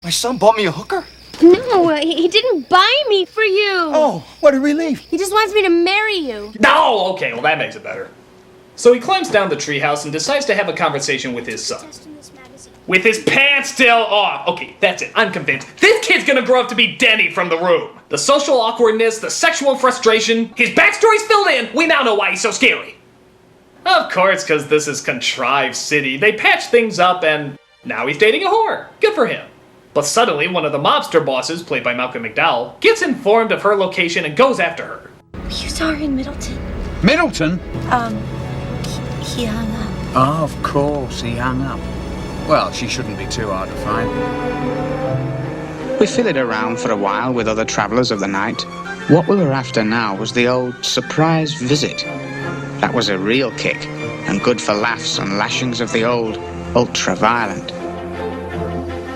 My son bought me a hooker? No, he didn't buy me for you. Oh, what a relief. He just wants me to marry you. No, okay, well that makes it better. So he climbs down the treehouse and decides to have a conversation with his son. With his pants still off. Okay, that's it. I'm convinced. This kid's gonna grow up to be Denny from The Room. The social awkwardness, the sexual frustration, his backstory's filled in. We now know why he's so scary. Of course, because this is contrived city. They patch things up and now he's dating a whore. Good for him. But suddenly, one of the mobster bosses, played by Malcolm McDowell, gets informed of her location and goes after her. You saw her in Middleton. Middleton? He hung up. Oh, of course, he hung up. Well, she shouldn't be too hard to find. We filled around for a while with other travellers of the night. What we were after now was the old surprise visit. That was a real kick, and good for laughs and lashings of the old ultra-violent.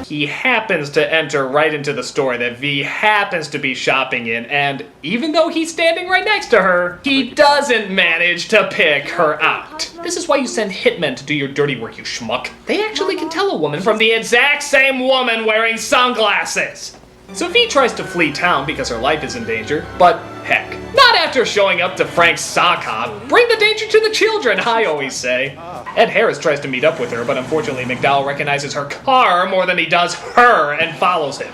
He happens to enter right into the store that V happens to be shopping in, and even though he's standing right next to her, he doesn't manage to pick her out. This is why you send hitmen to do your dirty work, you schmuck. They actually can tell a woman from the exact same woman wearing sunglasses. So V tries to flee town because her life is in danger, but heck, not after showing up to Frank's sock hop. Bring the danger to the children, I always say. Ed Harris tries to meet up with her, but unfortunately McDowell recognizes her car more than he does her and follows him.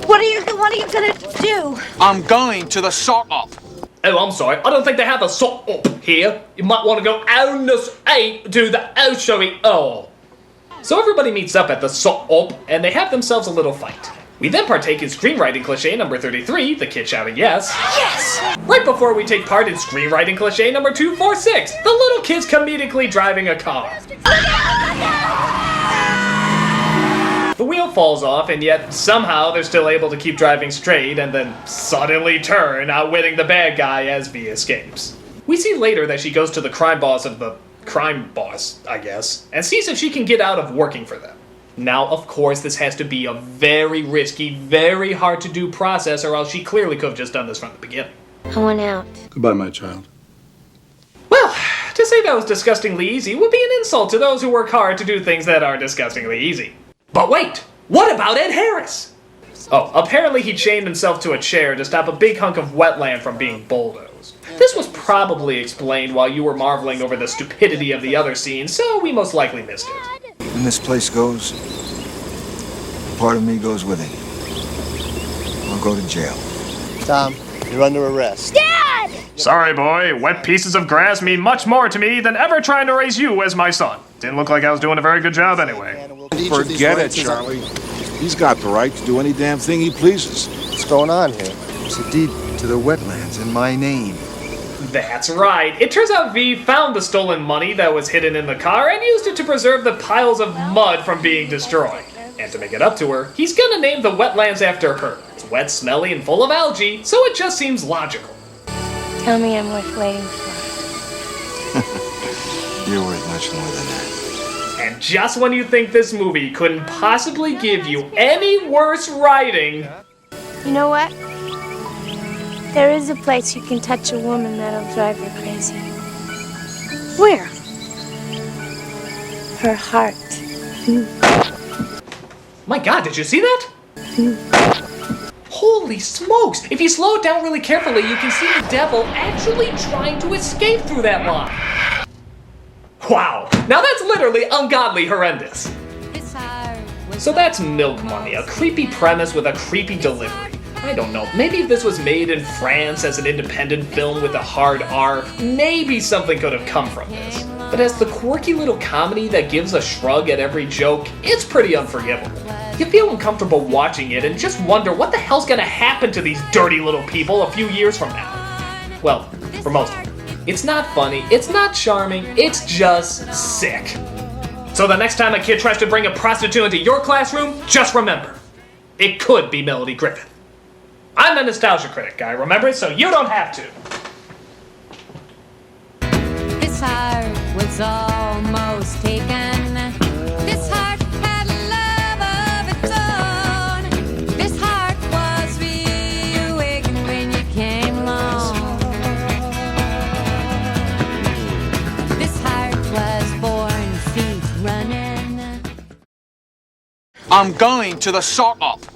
What are you gonna do? I'm going to the sock up. Oh, I'm sorry, I don't think they have a sock up here. You might want to go on the street to the ocean. Oh. So everybody meets up at the sock up, and they have themselves a little fight. We then partake in screenwriting cliché number 33, the kid shouting yes. Yes! Right before we take part in screenwriting cliché number 246, the little kid's comedically driving a car. The wheel falls off, and yet somehow they're still able to keep driving straight and then suddenly turn, outwitting the bad guy as V escapes. We see later that she goes to the crime boss of the crime boss, I guess, and sees if she can get out of working for them. Now, of course, this has to be a very risky, very hard to do process, or else she clearly could have just done this from the beginning. I want out. Goodbye, my child. Well, to say that was disgustingly easy would be an insult to those who work hard to do things that are disgustingly easy. But wait, what about Ed Harris? Oh, apparently he chained himself to a chair to stop a big hunk of wetland from being bulldozed. This was probably explained while you were marveling over the stupidity of the other scenes, so we most likely missed it. When this place goes, part of me goes with it. I'll go to jail. Tom, you're under arrest. Dad! Sorry, boy. Wet pieces of grass mean much more to me than ever trying to raise you as my son. Didn't look like I was doing a very good job anyway. Forget it, Charlie. He's got the right to do any damn thing he pleases. What's going on here? It's a deed to the wetlands in my name. That's right. It turns out V found the stolen money that was hidden in the car and used it to preserve the piles of mud from being destroyed. And to make it up to her, he's gonna name the wetlands after her. It's wet, smelly, and full of algae, so it just seems logical. Tell me I'm worth waiting for. You're worth much more than that. And just when you think this movie couldn't possibly give you any worse writing... You know what? There is a place you can touch a woman that'll drive her crazy. Where? Her heart. My god, did you see that? Holy smokes! If you slow it down really carefully, you can see the devil actually trying to escape through that line. Wow, now that's literally ungodly horrendous. So that's Milk Money, a creepy premise with a creepy delivery. I don't know, maybe if this was made in France as an independent film with a hard R, maybe something could have come from this. But as the quirky little comedy that gives a shrug at every joke, it's pretty unforgivable. You feel uncomfortable watching it and just wonder what the hell's gonna happen to these dirty little people a few years from now. Well, for most of them. It's not funny, it's not charming, it's just sick. So the next time a kid tries to bring a prostitute into your classroom, just remember, it could be Melody Griffith. I'm the Nostalgia Critic guy, remember? So you don't have to. This heart was almost taken. This heart had a love of its own. This heart was reawakened when you came along. This heart was born, feet running. I'm going to the sock-up.